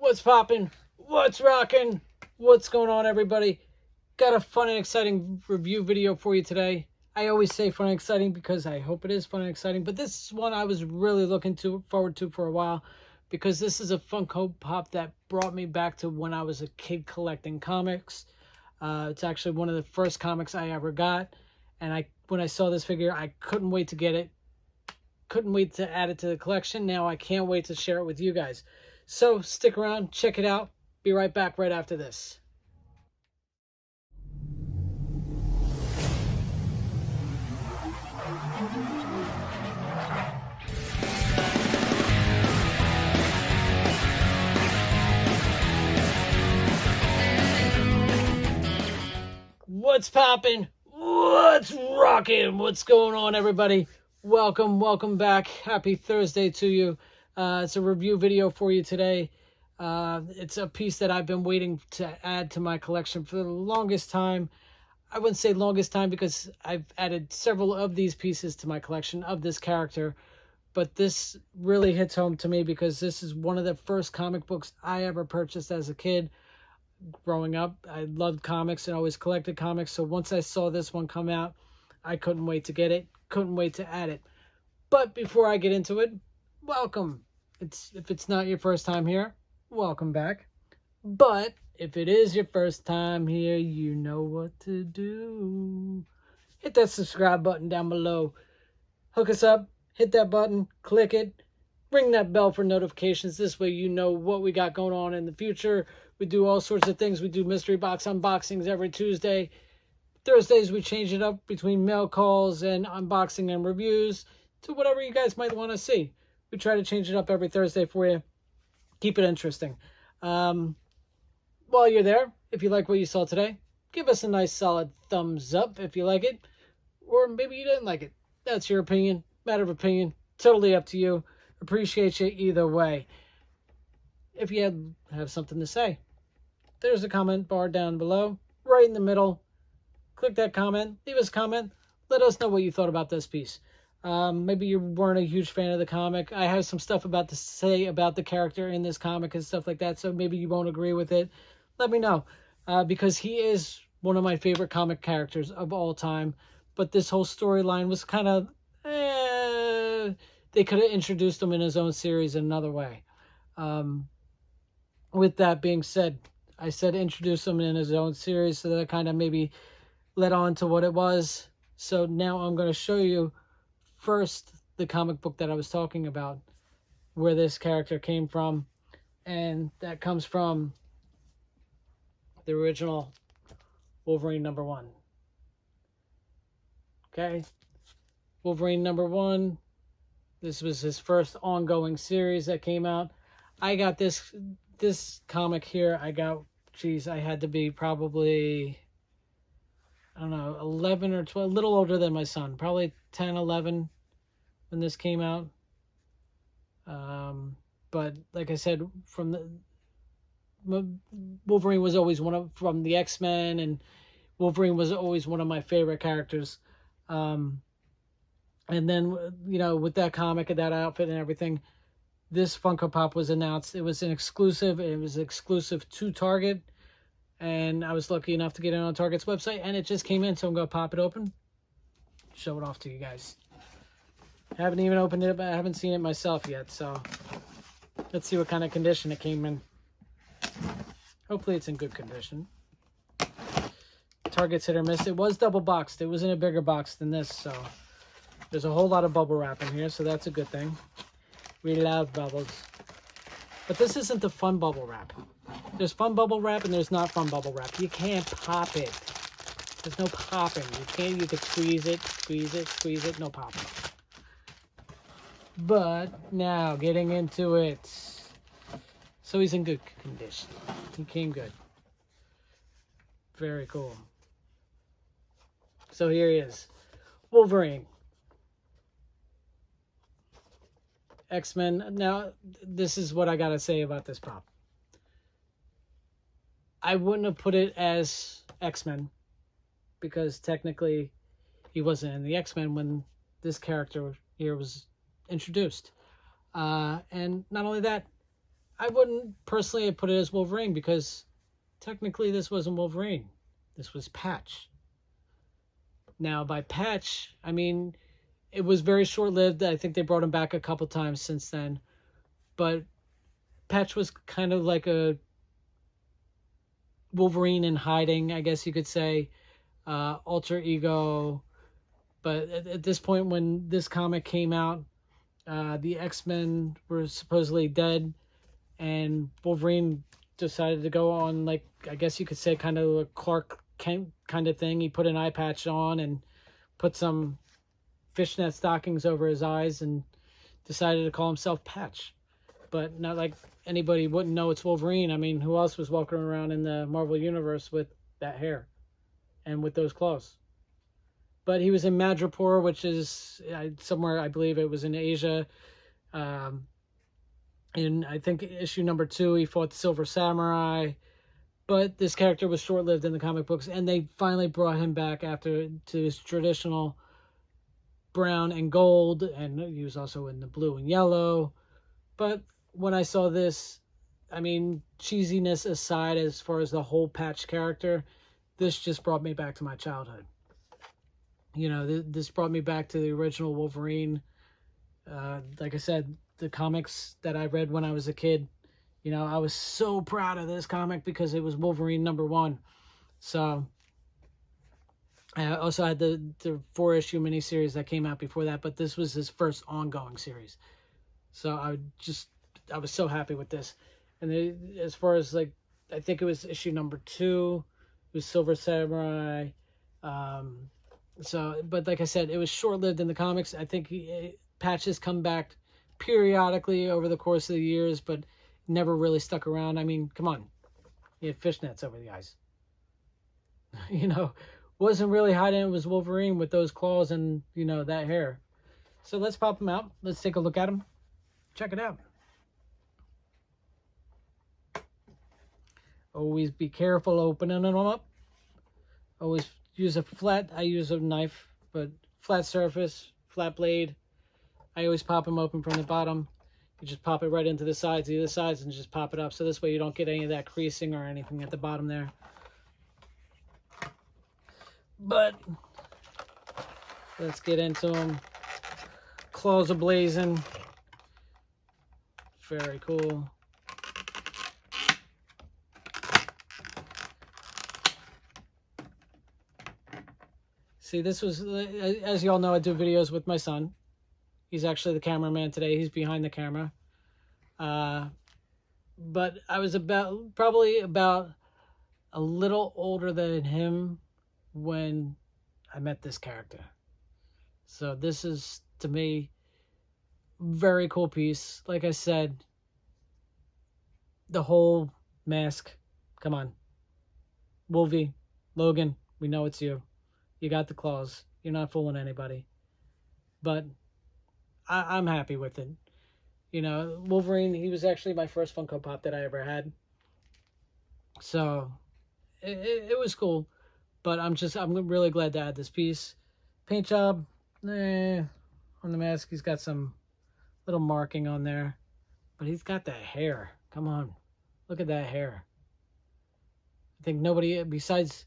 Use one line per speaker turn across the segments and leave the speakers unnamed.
What's poppin'? What's rockin'? What's going on, everybody? Got a fun and exciting review video for you today. I always say fun and exciting because I hope it is fun and exciting, but this is one I was really looking forward to for a while because this is a Funko Pop that brought me back to when I was a kid collecting comics. It's actually one of the first comics I ever got, and when I saw this figure, I couldn't wait to get it. Couldn't wait to add it to the collection. Now I can't wait to share it with you guys. So stick around, check it out. Be right back right after this. What's poppin'? What's rockin'? What's going on, everybody? Welcome back. Happy Thursday to you. It's a review video for you today. It's a piece that I've been waiting to add to my collection for the longest time. I wouldn't say longest time because I've added several of these pieces to my collection of this character, but this really hits home to me because this is one of the first comic books I ever purchased as a kid. Growing up, I loved comics and always collected comics, so once I saw this one come out, I couldn't wait to get it, couldn't wait to add it. But before I get into it, welcome. If it's not your first time here, welcome back. But if it is your first time here, you know what to do. Hit that subscribe button down below. Hook us up, hit that button, click it, ring that bell for notifications. This way you know what we got going on in the future. We do all sorts of things. We do mystery box unboxings every Tuesday. Thursdays we change it up between mail calls and unboxing and reviews to whatever you guys might want to see. We try to change it up every Thursday for you. Keep it interesting. While you're there, if you like what you saw today, give us a nice solid thumbs up if you like it. Or maybe you didn't like it. That's your opinion. Matter of opinion. Totally up to you. Appreciate you either way. If you have something to say, there's a comment bar down below, right in the middle. Click that comment. Leave us a comment. Let us know what you thought about this piece. Maybe you weren't a huge fan of the comic. I have some stuff to say about the character in this comic and stuff like that, so maybe you won't agree with it. Let me know, because he is one of my favorite comic characters of all time. But this whole storyline was kind of, they could have introduced him in his own series in another way. With that being said, I said introduce him in his own series, so that kind of maybe led on to what it was. So now I'm going to show you first the comic book that I was talking about, where this character came from, and that comes from the original Wolverine #1. Okay, Wolverine #1. This was his first ongoing series that came out. I got this comic here. I had to be probably, I don't know, 11 or 12, a little older than my son, probably 10, 11 when this came out. But like I said, Wolverine was always from the X-Men, and Wolverine was always one of my favorite characters. And then, with that comic and that outfit and everything, this Funko Pop was announced. It was an exclusive. It was exclusive to Target. And I was lucky enough to get it on Target's website, and it just came in, so I'm going to pop it open, show it off to you guys. I haven't even opened it, but I haven't seen it myself yet, so let's see what kind of condition it came in. Hopefully it's in good condition. Target's hit or miss. It was double boxed. It was in a bigger box than this, so there's a whole lot of bubble wrap in here, so that's a good thing. We love bubbles. But this isn't the fun bubble wrap. There's fun bubble wrap and there's not fun bubble wrap. You can't pop it. There's no popping. You can squeeze it, no popping. But now, getting into it. So he's in good condition. He came good. Very cool. So here he is. Wolverine. X-Men. Now, this is what I gotta say about this prop. I wouldn't have put it as X-Men, because technically he wasn't in the X-Men when this character here was introduced. And not only that, I wouldn't personally put it as Wolverine because technically this wasn't Wolverine. This was Patch. Now, by Patch, I mean, it was very short-lived. I think they brought him back a couple times since then. But Patch was kind of like a Wolverine in hiding, I guess you could say. Alter ego. But at this point, when this comic came out, the X-Men were supposedly dead, and Wolverine decided to go on, like, I guess you could say, kind of a Clark Kent kind of thing. He put an eye patch on and put some fishnet stockings over his eyes and decided to call himself Patch. But not like anybody wouldn't know it's Wolverine. I mean, who else was walking around in the Marvel Universe with that hair and with those claws? But he was in Madripoor, which is somewhere, I believe it was in Asia. In, I think, issue number 2, he fought the Silver Samurai. But this character was short-lived in the comic books, and they finally brought him back after to his traditional brown and gold, and he was also in the blue and yellow. But when I saw this, I mean, cheesiness aside, as far as the whole Patch character, this just brought me back to my childhood. You know, this brought me back to the original Wolverine. Like I said, the comics that I read when I was a kid, you know, I was so proud of this comic because it was Wolverine #1. So I also had the 4-issue miniseries that came out before that, but this was his first ongoing series. So I was so happy with this. And as far as, like, I think it was issue number 2, it was Silver Samurai. But like I said, it was short-lived in the comics. I think Patch has come back periodically over the course of the years, but never really stuck around. I mean, come on. He had fishnets over the eyes. You know, wasn't really hiding it was Wolverine with those claws and, you know, that hair. So let's pop him out. Let's take a look at him. Check it out. Always be careful opening them up. Always use I use a knife, but flat surface, flat blade. I always pop them open from the bottom. You just pop it right into the sides, and just pop it up. So this way you don't get any of that creasing or anything at the bottom there. But let's get into them. Claws are blazing. Very cool. See, this was, as you all know, I do videos with my son. He's actually the cameraman today. He's behind the camera. But I was probably about a little older than him when I met this character. So this is, to me, very cool piece. Like I said, the whole mask. Come on. Wolvie, Logan, we know it's you. You got the claws. You're not fooling anybody. But I'm happy with it. You know, Wolverine, he was actually my first Funko Pop that I ever had. So it was cool. But I'm really glad to add this piece. Paint job, on the mask, he's got some little marking on there. But he's got that hair. Come on. Look at that hair. I think nobody, besides,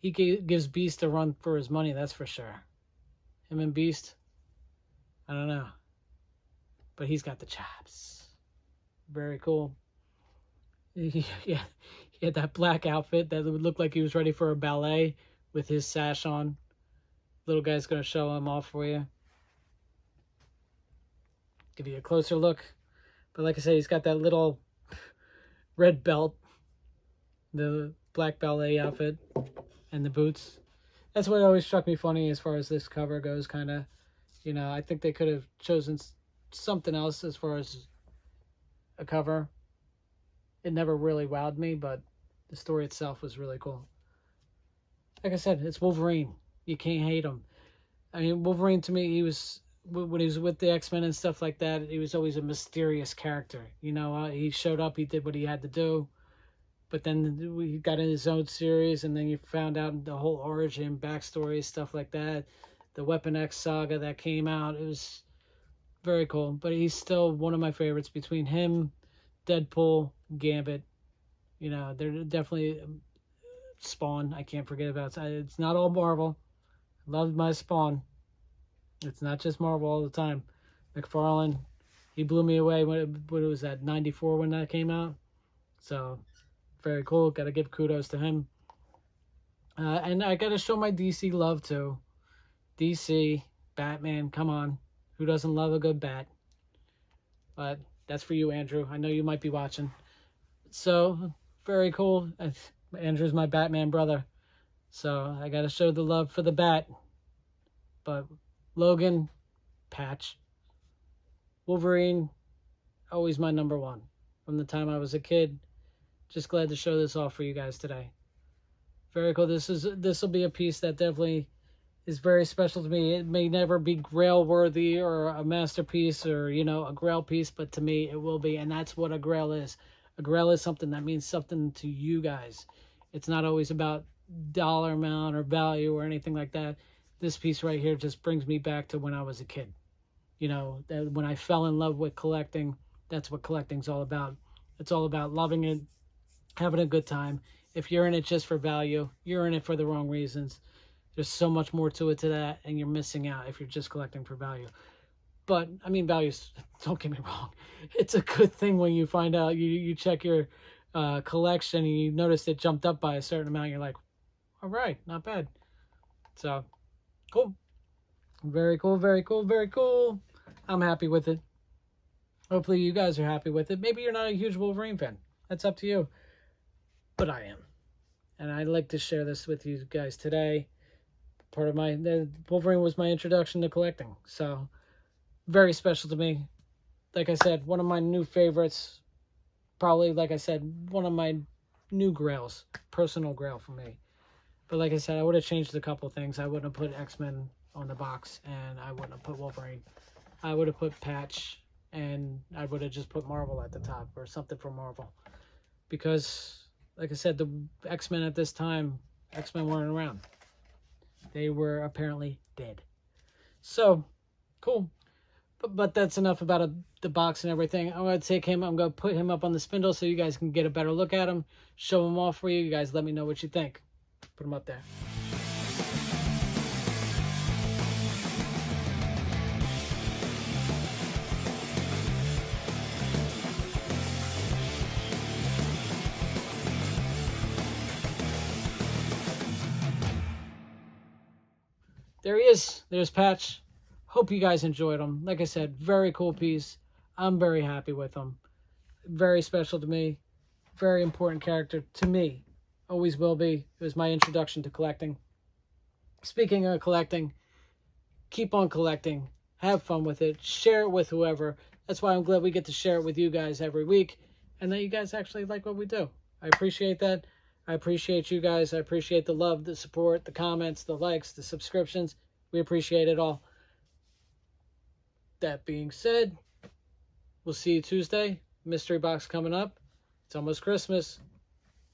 he gives Beast a run for his money, that's for sure. Him and Beast, I don't know. But he's got the chops. Very cool. He had that black outfit that would look like he was ready for a ballet with his sash on. Little guy's going to show him off for you. Give you a closer look. But like I said, he's got that little red belt. The black ballet outfit. And the boots. That's what always struck me funny as far as this cover goes, kind of. You know, I think they could have chosen something else as far as a cover. It never really wowed me, but the story itself was really cool. Like I said, it's Wolverine. You can't hate him. I mean, Wolverine, to me, when he was with the X-Men and stuff like that, he was always a mysterious character. You know, he showed up, he did what he had to do. But then he got in his own series, and then you found out the whole origin, backstory, stuff like that. The Weapon X saga that came out, it was very cool. But he's still one of my favorites between him, Deadpool, Gambit. You know, they're definitely Spawn. I can't forget about it. It's not all Marvel. I love my Spawn. It's not just Marvel all the time. McFarlane, he blew me away when it was that 94 when that came out. So, very cool. Got to give kudos to him. And I got to show my DC love too. DC, Batman, come on. Who doesn't love a good bat? But that's for you, Andrew. I know you might be watching. So, very cool. Andrew's my Batman brother. So, I got to show the love for the bat. But Logan, Patch. Wolverine, always my number one. From the time I was a kid. Just glad to show this off for you guys today. Very cool. This will be a piece that definitely is very special to me. It may never be Grail worthy or a masterpiece or, you know, a Grail piece, but to me it will be, and that's what a Grail is. A Grail is something that means something to you guys. It's not always about dollar amount or value or anything like that. This piece right here just brings me back to when I was a kid. You know, when I fell in love with collecting, that's what collecting's all about. It's all about loving it, having a good time. If you're in it just for value, you're in it for the wrong reasons. There's so much more to it to that, and you're missing out if you're just collecting for value. But, I mean, values, don't get me wrong. It's a good thing when you find out, you check your collection and you notice it jumped up by a certain amount. You're like, all right, not bad. So, cool. Very cool, very cool, very cool. I'm happy with it. Hopefully you guys are happy with it. Maybe you're not a huge Wolverine fan. That's up to you. But I am. And I'd like to share this with you guys today. Wolverine was my introduction to collecting. So, very special to me. Like I said, one of my new favorites. Probably, like I said, one of my new grails. Personal grail for me. But like I said, I would have changed a couple things. I wouldn't have put X-Men on the box. And I wouldn't have put Wolverine. I would have put Patch. And I would have just put Marvel at the top. Or something from Marvel. Because, like I said, the X-Men at this time, X-Men weren't around. They were apparently dead. So, cool. But that's enough about the box and everything. I'm going to take him. I'm going to put him up on the spindle so you guys can get a better look at him. Show him off for you. You guys let me know what you think. Put him up there. There he is. There's Patch. Hope you guys enjoyed him. Like I said, very cool piece. I'm very happy with him. Very special to me. Very important character to me. Always will be. It was my introduction to collecting. Speaking of collecting, keep on collecting. Have fun with it. Share it with whoever. That's why I'm glad we get to share it with you guys every week. And that you guys actually like what we do. I appreciate that. I appreciate you guys. I appreciate the love, the support, the comments, the likes, the subscriptions. We appreciate it all. That being said, we'll see you Tuesday. Mystery box coming up. It's almost Christmas.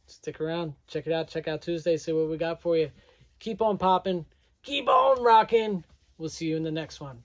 Stick around. Check it out. Check out Tuesday. See what we got for you. Keep on popping. Keep on rocking. We'll see you in the next one.